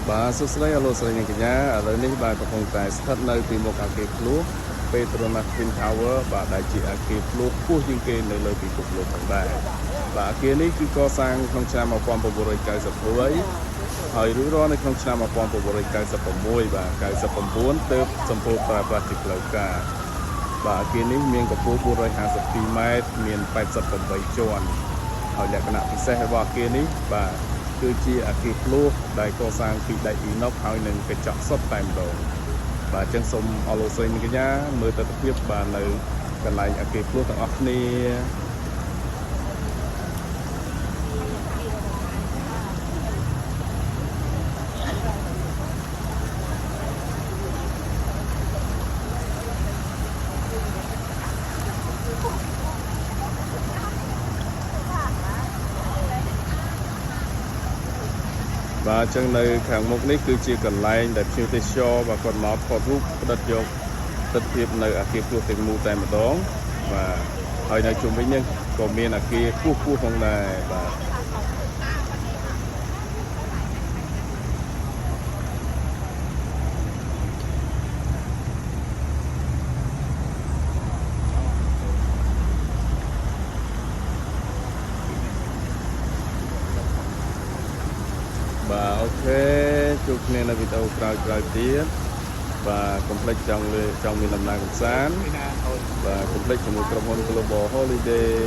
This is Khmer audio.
បាទសួស្តីអរលោកស្រីនាងកញ្ញាឥឡូវនេះបាទកំពុងតែស្ថិតនៅទីមុខអគារភ្លោះ Petronas Twin Tower បាទដែលជាអគារភ្លោះខ្ពស់ជាងគេនៅលើពិភពលោកផងដែរបាទអគារនេះគឺកសាងក្នុងឆ្នាំ1991ហើយរួចរាល់នៅក្នុងឆ្នាំ1996បាទ99ទើបសម្ពោធប្រើប្រាស់ជាផ្លូវការបាទអគារនេះមានកម្ពស់452ម៉ែត្រមាន88ជាន់ហើយលក្ខណៈពិសេសរបស់អគារនេះបាទគឺជាអគារភ្លោះដែលកសាងពីដែកអ៊ីណុកហើយនឹងកញ្ចក់សុទ្ធតែម្ដងបាទអញ្ចឹងសូមអរលោកស្រីនិងកញ្ញាមើលទស្សនវិជ្ជាបាទនៅកន្លែងអគារភ្លោះទាំងអស់គ្នាបាទអញ្ចឹងនៅខាងមុខនេះគឺជាកន្លែងដែលភ្ញៀវទេសចរបាទគាត់មកថតរូបផ្ដិតយកទស្សនវិជ្ជានៅអគារភ្លោះទាំងមូលតែម្ដងបាទហើយនៅជុំវិញនេះក៏មានអគារខ្ពស់ៗផងដែរបាទបាទអូខេជួបគ្នានៅវីដេអូក្រោយៗទៀតបាទកុំភ្លេចចង់មានដំណើរកម្សាន្តបាទកុំភ្លេចជាមួយក្រុមហ៊ុន Global Holiday